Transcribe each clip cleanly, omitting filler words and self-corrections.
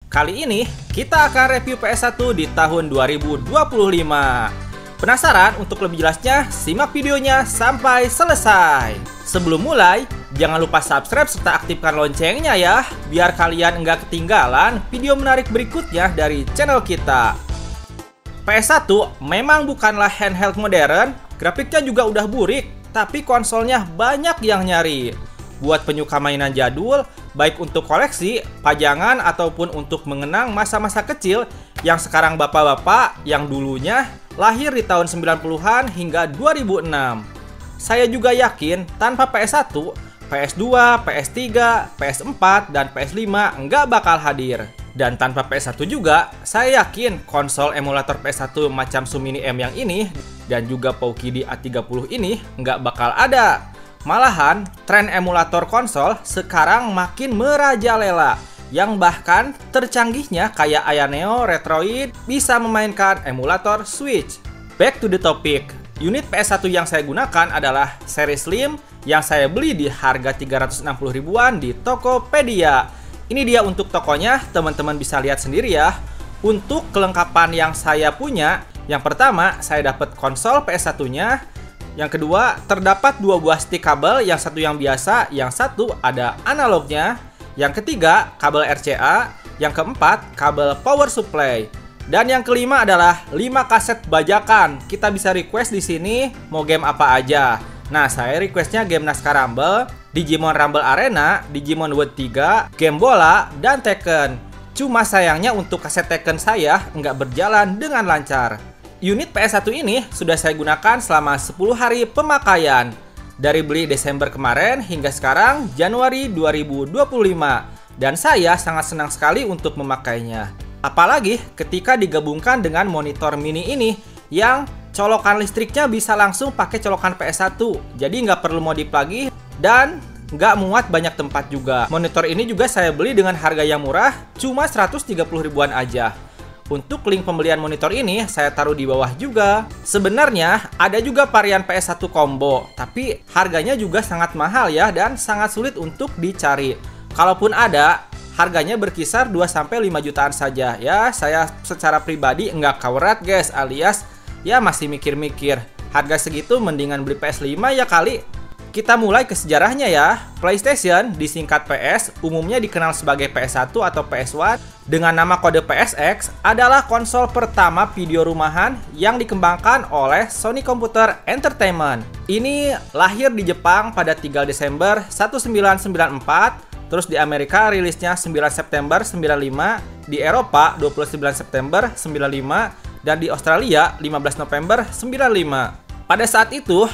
Kali ini kita akan review PS1 di tahun 2025. Penasaran untuk lebih jelasnya? Simak videonya sampai selesai. Sebelum mulai, jangan lupa subscribe serta aktifkan loncengnya ya, biar kalian nggak ketinggalan video menarik berikutnya dari channel kita. PS1 memang bukanlah handheld modern, grafiknya juga udah burik, tapi konsolnya banyak yang nyari. Buat penyuka mainan jadul, baik untuk koleksi, pajangan, ataupun untuk mengenang masa-masa kecil yang sekarang bapak-bapak yang dulunya lahir di tahun 90-an hingga 2006. Saya juga yakin tanpa PS1, PS2, PS3, PS4, dan PS5 nggak bakal hadir. Dan tanpa PS1 juga, saya yakin konsol emulator PS1 macam Sumini M yang ini dan juga Poukidi A30 ini nggak bakal ada. Malahan, tren emulator konsol sekarang makin merajalela, yang bahkan tercanggihnya kayak Ayaneo, Retroid bisa memainkan emulator Switch. Back to the topic, unit PS1 yang saya gunakan adalah seri Slim yang saya beli di harga 360 ribuan di Tokopedia. Ini dia untuk tokonya, teman-teman bisa lihat sendiri ya. Untuk kelengkapan yang saya punya, yang pertama saya dapat konsol PS1-nya. Yang kedua, terdapat dua buah stick kabel, yang satu yang biasa, yang satu ada analognya. Yang ketiga, kabel RCA. Yang keempat, kabel power supply. Dan yang kelima adalah 5 kaset bajakan. Kita bisa request di sini mau game apa aja. Nah, saya requestnya game Naskah Rumble, Digimon Rumble Arena, Digimon World 3, game bola, dan Tekken. Cuma sayangnya untuk kaset Tekken saya nggak berjalan dengan lancar. Unit PS1 ini sudah saya gunakan selama 10 hari pemakaian. Dari beli Desember kemarin hingga sekarang Januari 2025. Dan saya sangat senang sekali untuk memakainya. Apalagi ketika digabungkan dengan monitor mini ini yang colokan listriknya bisa langsung pakai colokan PS1. Jadi nggak perlu modif lagi dan nggak muat banyak tempat juga. Monitor ini juga saya beli dengan harga yang murah, cuma 130 ribuan aja. Untuk link pembelian monitor ini saya taruh di bawah juga. Sebenarnya ada juga varian PS1 combo, tapi harganya juga sangat mahal ya dan sangat sulit untuk dicari. Kalaupun ada, harganya berkisar 2-5 jutaan saja. Ya, saya secara pribadi nggak kawrat guys, alias ya masih mikir-mikir. Harga segitu mendingan beli PS5 ya kali. Kita mulai ke sejarahnya ya. PlayStation disingkat PS, umumnya dikenal sebagai PS1 atau PS1 dengan nama kode PSX, adalah konsol pertama video rumahan yang dikembangkan oleh Sony Computer Entertainment. Ini lahir di Jepang pada 3 Desember 1994, terus di Amerika rilisnya 9 September 95, di Eropa 29 September 95, dan di Australia 15 November 95. Pada saat itu,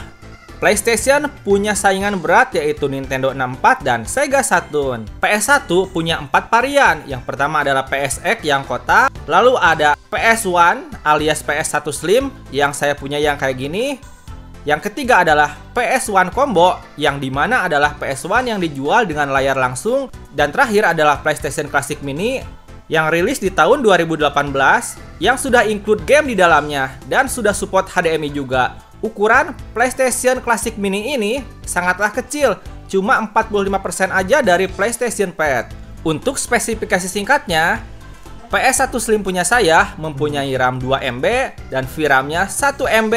PlayStation punya saingan berat yaitu Nintendo 64 dan Sega Saturn. PS1 punya 4 varian. Yang pertama adalah PSX yang kotak, lalu ada PS1 alias PS1 Slim yang saya punya yang kayak gini. Yang ketiga adalah PS1 Combo yang dimana adalah PS1 yang dijual dengan layar langsung. Dan terakhir adalah PlayStation Classic Mini yang rilis di tahun 2018 yang sudah include game di dalamnya dan sudah support HDMI juga. Ukuran PlayStation Classic Mini ini sangatlah kecil, cuma 45% aja dari PlayStation Pad. Untuk spesifikasi singkatnya, PS1 Slim punya saya mempunyai RAM 2 MB dan VRAM-nya 1 MB.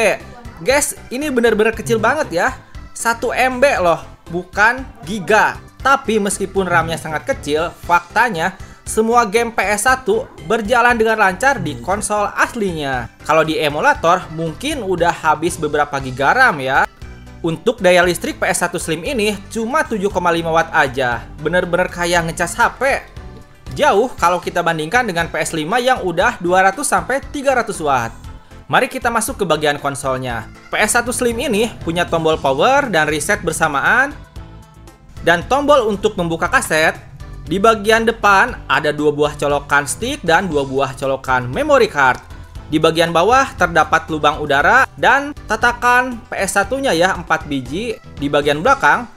Guys, ini bener-bener kecil banget ya. 1 MB loh, bukan giga. Tapi meskipun RAM-nya sangat kecil, faktanya semua game PS1 berjalan dengan lancar di konsol aslinya. Kalau di emulator mungkin udah habis beberapa giga RAM ya. Untuk daya listrik PS1 Slim ini cuma 7,5 watt aja. Bener-bener kayak ngecas HP. Jauh kalau kita bandingkan dengan PS5 yang udah 200-300 watt. Mari kita masuk ke bagian konsolnya. PS1 Slim ini punya tombol power dan reset bersamaan. Dan tombol untuk membuka kaset. Di bagian depan ada 2 buah colokan stick dan 2 buah colokan memory card. Di bagian bawah terdapat lubang udara dan tatakan PS1-nya ya 4 biji. Di bagian belakang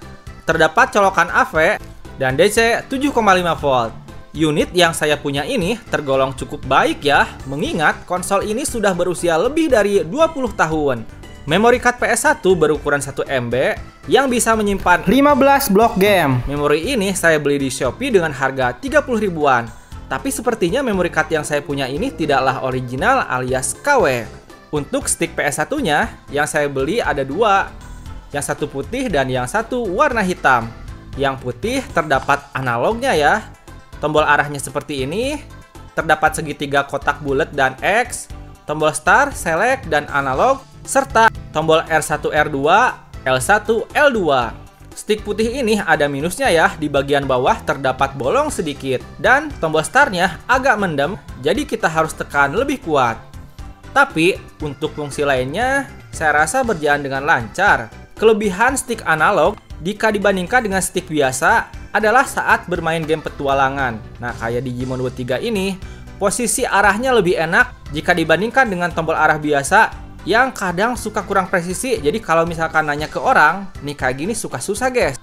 terdapat colokan AV dan DC 7,5 volt. Unit yang saya punya ini tergolong cukup baik ya, mengingat konsol ini sudah berusia lebih dari 20 tahun. Memory card PS1 berukuran 1 MB yang bisa menyimpan 15 blok game. Memori ini saya beli di Shopee dengan harga 30 ribuan. Tapi sepertinya memory card yang saya punya ini tidaklah original alias KW. Untuk stick PS1-nya, yang saya beli ada dua. Yang satu putih dan yang satu warna hitam. Yang putih terdapat analognya ya. Tombol arahnya seperti ini. Terdapat segitiga kotak bulat dan X. Tombol start, select, dan analog. Serta tombol R1, R2, L1, L2. Stick putih ini ada minusnya ya, di bagian bawah terdapat bolong sedikit. Dan tombol startnya agak mendem, jadi kita harus tekan lebih kuat. Tapi, untuk fungsi lainnya, saya rasa berjalan dengan lancar. Kelebihan stick analog, jika dibandingkan dengan stick biasa, adalah saat bermain game petualangan. Nah, kayak Digimon W3 ini, posisi arahnya lebih enak jika dibandingkan dengan tombol arah biasa, yang kadang suka kurang presisi. Jadi kalau misalkan nanya ke orang, nih kayak gini suka susah guys.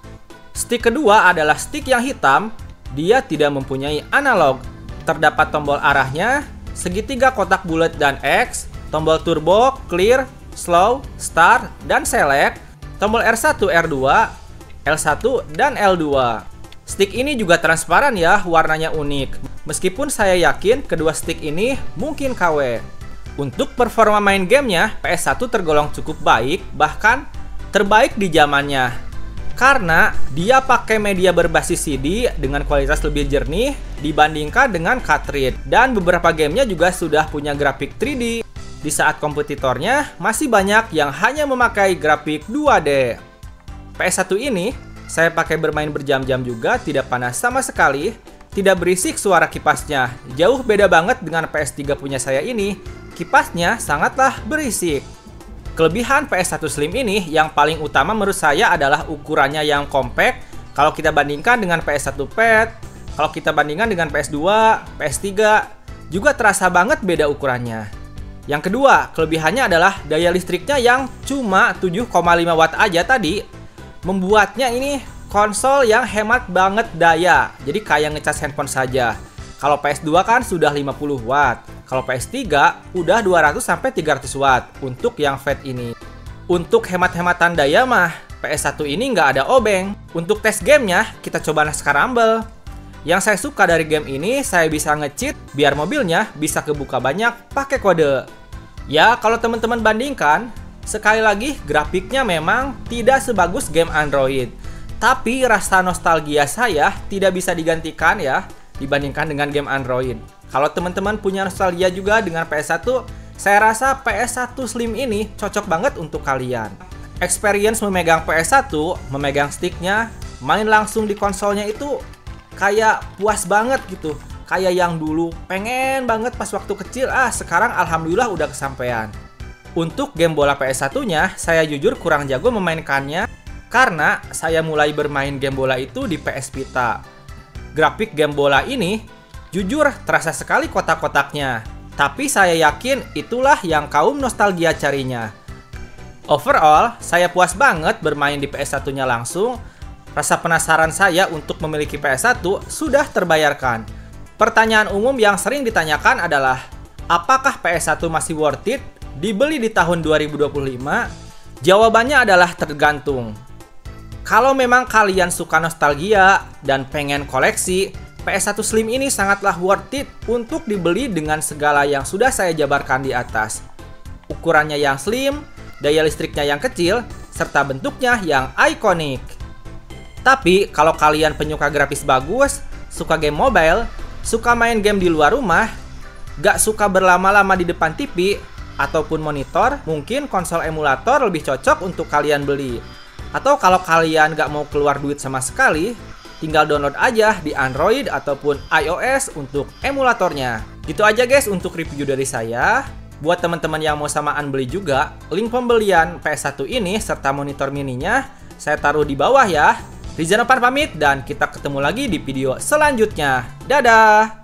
Stick kedua adalah stick yang hitam. Dia tidak mempunyai analog. Terdapat tombol arahnya, segitiga kotak bulat dan X, tombol turbo, clear, slow, start, dan select, tombol R1, R2, L1, dan L2. Stick ini juga transparan ya, warnanya unik. Meskipun saya yakin kedua stick ini mungkin KW. Untuk performa main gamenya, PS1 tergolong cukup baik, bahkan terbaik di zamannya. Karena dia pakai media berbasis CD dengan kualitas lebih jernih dibandingkan dengan cartridge. Dan beberapa gamenya juga sudah punya grafik 3D. Di saat kompetitornya, masih banyak yang hanya memakai grafik 2D. PS1 ini, saya pakai bermain berjam-jam juga, tidak panas sama sekali. Tidak berisik suara kipasnya. Jauh beda banget dengan PS3 punya saya ini. Kipasnya sangatlah berisik. Kelebihan PS1 Slim ini yang paling utama menurut saya adalah ukurannya yang compact. Kalau kita bandingkan dengan PS1 Pad, kalau kita bandingkan dengan PS2, PS3, juga terasa banget beda ukurannya. Yang kedua, kelebihannya adalah daya listriknya yang cuma 7,5 watt aja tadi. Membuatnya ini konsol yang hemat banget daya. Jadi kayak ngecas handphone saja. Kalau PS2 kan sudah 50 watt. Kalau PS3 udah 200-300 watt untuk yang Fat ini. Untuk hemat-hematan daya mah, PS1 ini nggak ada obeng. Untuk tes gamenya, kita coba NASCAR Rumble. Yang saya suka dari game ini, saya bisa nge-cheat biar mobilnya bisa kebuka banyak pakai kode. Ya, kalau teman-teman bandingkan, sekali lagi grafiknya memang tidak sebagus game Android. Tapi rasa nostalgia saya tidak bisa digantikan ya, dibandingkan dengan game Android. Kalau teman-teman punya nostalgia juga dengan PS1, saya rasa PS1 Slim ini cocok banget untuk kalian. Experience memegang PS1, memegang sticknya, main langsung di konsolnya itu kayak puas banget gitu. Kayak yang dulu pengen banget pas waktu kecil, sekarang alhamdulillah udah kesampaian. Untuk game bola PS1-nya, saya jujur kurang jago memainkannya karena saya mulai bermain game bola itu di PS Vita. Grafik game bola ini jujur terasa sekali kotak-kotaknya, tapi saya yakin itulah yang kaum nostalgia carinya. Overall, saya puas banget bermain di PS1-nya langsung. Rasa penasaran saya untuk memiliki PS1 sudah terbayarkan. Pertanyaan umum yang sering ditanyakan adalah, apakah PS1 masih worth it dibeli di tahun 2025? Jawabannya adalah tergantung. Kalau memang kalian suka nostalgia dan pengen koleksi, PS1 Slim ini sangatlah worth it untuk dibeli dengan segala yang sudah saya jabarkan di atas. Ukurannya yang slim, daya listriknya yang kecil, serta bentuknya yang ikonik. Tapi kalau kalian penyuka grafis bagus, suka game mobile, suka main game di luar rumah, gak suka berlama-lama di depan TV ataupun monitor, mungkin konsol emulator lebih cocok untuk kalian beli. Atau kalau kalian gak mau keluar duit sama sekali, tinggal download aja di Android ataupun iOS untuk emulatornya. Gitu aja guys untuk review dari saya. Buat teman-teman yang mau samaan beli juga, link pembelian PS1 ini serta monitor mininya saya taruh di bawah ya. Rizan Opan pamit dan kita ketemu lagi di video selanjutnya. Dadah!